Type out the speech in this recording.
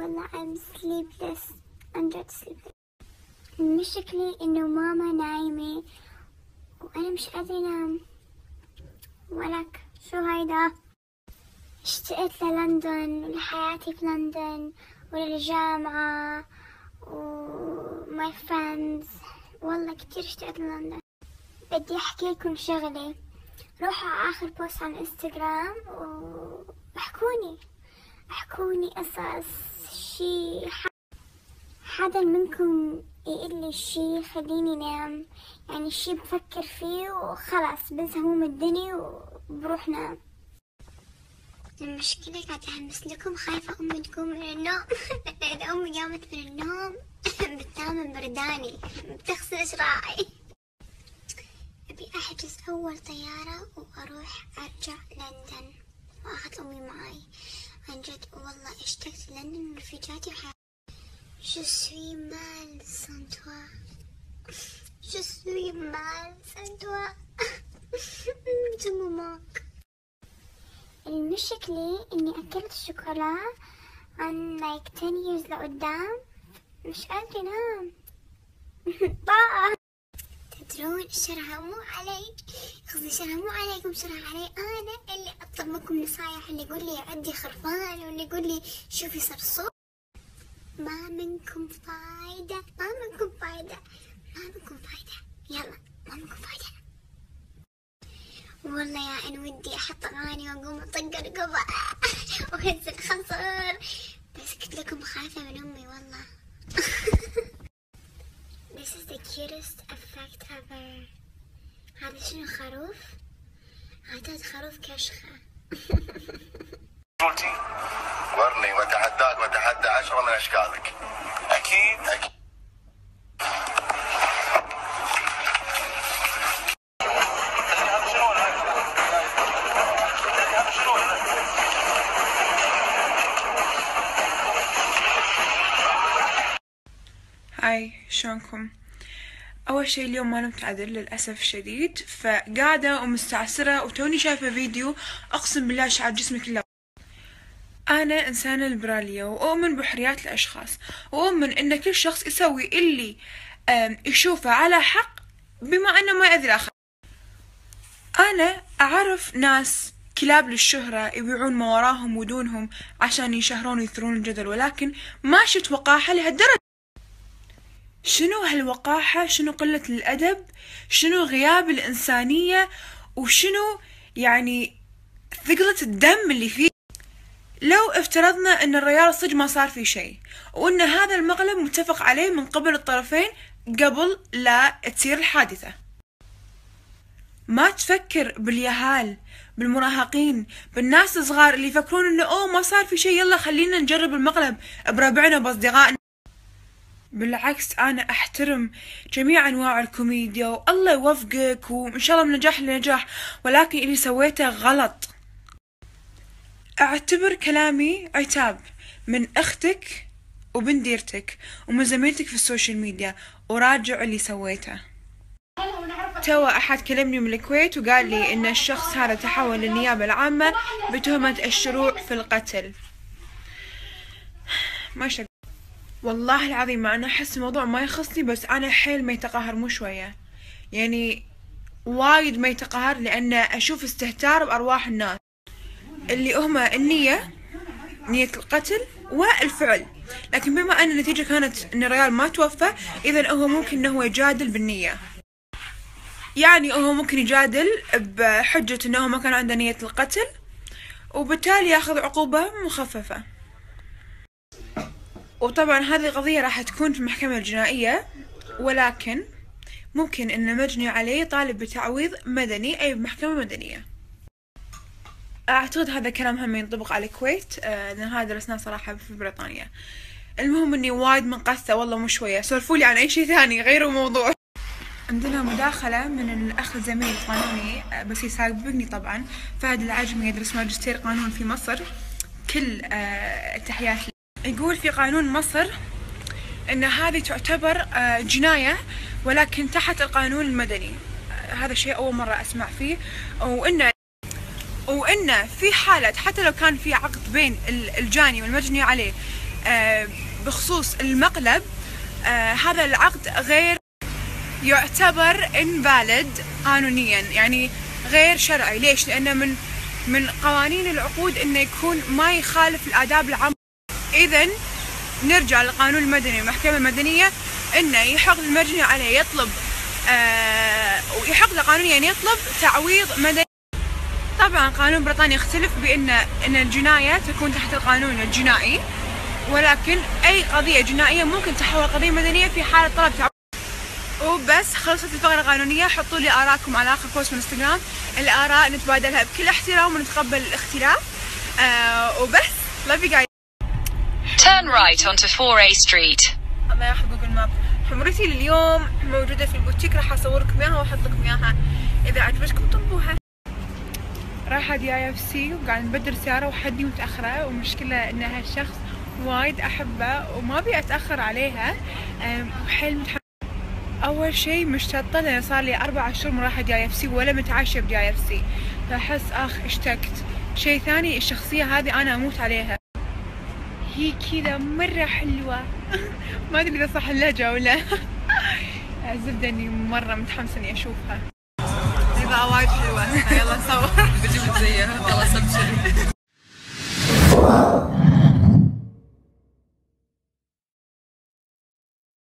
والله I'm sleepless. I'm just sleepless. المشكلة إنه ماما نايمة وأنا مش قادرة أنام. ولك شو هيدا؟ اشتقت للندن ولحياتي في لندن وللجامعة وماي فريندز. والله كتير اشتقت للندن. بدي أحكي لكم شغلة. روحوا على آخر بوست على الانستغرام احكوني قصص شي حدا منكم يقول لي شي خليني نام، يعني شي بفكر فيه وخلاص بنسى هموم الدنيا وبروح نام. المشكلة قاعدة أحمس لكم، خايفة أمي تقوم من النوم. إذا أمي قامت من النوم بتنام برداني، بتغسل شراعي. أبي أحجز أول طيارة وأروح أرجع لندن وأخذ أمي معاي. عن جد والله اشتقت لندن ورفيجاتي وحياتي. Je suis mal sans toi. Je suis mal sans toi. Je me manque. المشكلة إني أكلت الشوكولا عن like 10 years لقدام، مش قادرة أنام. طاقة. تدرون الشرها مو علي، قصدي الشرها مو عليكم، شرها علي أنا اللي أطلب منكم نصايح، اللي يقول لي عدي خرفان واللي يقول لي شوفي صرصور. ما منكم فايدة، ما منكم فايدة، ما منكم فايدة، يلا ما منكم فايدة. والله يا إن ودي أحط أغاني وأقوم أطق رقبة وأهز الخصر، بس قلت لكم خايفة من أمي والله. This is the cutest effect ever. هذا شنو خروف؟ عدد خروف كشخة. ورني وتحداك وتحدى 10 من أشكالك. أكيد. هاي شلونكم؟ أول شي اليوم ما نمت عدل للأسف الشديد، فقاعدة ومستعسرة وتوني شايفة فيديو أقسم بالله شعر جسمي كله. أنا إنسانة ليبرالية وأؤمن بحريات الأشخاص، وأؤمن إن كل شخص يسوي اللي يشوفه على حق بما أنه ما يأذي الآخر. أنا أعرف ناس كلاب للشهرة يبيعون ما وراهم ودونهم عشان ينشهرون ويثرون الجدل، ولكن ما شفت وقاحة لهالدرجة. شنو هالوقاحة؟ شنو قلة الأدب؟ شنو غياب الإنسانية؟ وشنو يعني ثقلة الدم اللي فيه؟ لو افترضنا ان الريال صدق ما صار فيه شيء، وان هذا المقلب متفق عليه من قبل الطرفين قبل لا تصير الحادثة، ما تفكر باليهال، بالمراهقين، بالناس الصغار اللي يفكرون انه اوه ما صار في شيء يلا خلينا نجرب المقلب بربعنا وباصدقائنا. بالعكس أنا أحترم جميع أنواع الكوميديا والله يوفقك وإن شاء الله من نجاح لنجاح، ولكن اللي سويته غلط. أعتبر كلامي عتاب من أختك وبنت ديرتك ومن زميلتك في السوشيال ميديا، وراجع اللي سويته. توا أحد كلمني من الكويت وقال لي إن الشخص هذا تحول للنيابة العامة بتهمة الشروع في القتل. ما شك والله العظيم، مع أنه أحس الموضوع ما يخصني، بس أنا حيل ما يتقهر مو شوية، يعني وايد ما يتقهر، لأن أشوف استهتار بأرواح الناس اللي هم النية، نية القتل والفعل. لكن بما أن النتيجة كانت أن الريال ما توفى، إذن هو ممكن أنه هو يجادل بالنية، يعني هو ممكن يجادل بحجة أنه ما كان عنده نية القتل، وبالتالي ياخذ عقوبة مخففة. وطبعا هذه القضية راح تكون في المحكمة الجنائية، ولكن ممكن أن المجني عليه طالب بتعويض مدني، أي بمحكمة مدنية. أعتقد هذا الكلام هم ينطبق على الكويت، لأن هذا درسناه صراحة في بريطانيا. المهم إني وايد منقصة والله مو شوية، سولفولي عن أي شيء ثاني غير الموضوع. عندنا مداخلة من الأخ الزميل القانوني، بس يسابقني طبعا، فهد العجمي، يدرس ماجستير قانون في مصر. كل التحيات. يقول في قانون مصر إن هذه تعتبر جناية ولكن تحت القانون المدني. هذا شيء أول مرة أسمع فيه، وإن في حالة حتى لو كان في عقد بين الجاني والمجني عليه بخصوص المقلب، هذا العقد غير يعتبر invalid قانونيا، يعني غير شرعي. ليش؟ لأنه من قوانين العقود إنه يكون ما يخالف الآداب العامة. إذن نرجع للقانون المدني والمحكمة المدنية، إنه يحق للمجني عليه يطلب ويحق له قانونيا يطلب تعويض مدني. طبعا قانون بريطانيا يختلف إن الجناية تكون تحت القانون الجنائي، ولكن أي قضية جنائية ممكن تحول قضية مدنية في حالة طلب تعويض. وبس خلصت الفقرة القانونية. حطوا لي آراءكم على آخر بوست من انستغرام، الآراء نتبادلها بكل احترام ونتقبل الاختلاف. وبس love you guys. Turn right onto 4A Street. الله ياخذ جوجل ماب. حمرتي لليوم موجودة في البوتيك، راح أصوركم إياها وأحط لكم إياها إذا عجبتكم طلبوها. رايحة DIFC وقاعد نبدل سيارة وحدي متأخرة، والمشكلة إن هالشخص وايد أحبه وما أبي أتأخر عليها، وحيل متحمسة. أول شي مشتطة لأن صار لي 4 أشهر ما رايحة DIFC ولا متعايشة DIFC، فأحس اشتقت. شي ثاني الشخصية هذه أنا أموت عليها، هي كذا مرة حلوة. ما أدري إذا صح اللهجة ولا. الزبدة إني مرة متحمسة إني أشوفها، يبقى وايد حلوة. يلا نصور. بجيب زيها خلاص ابشري.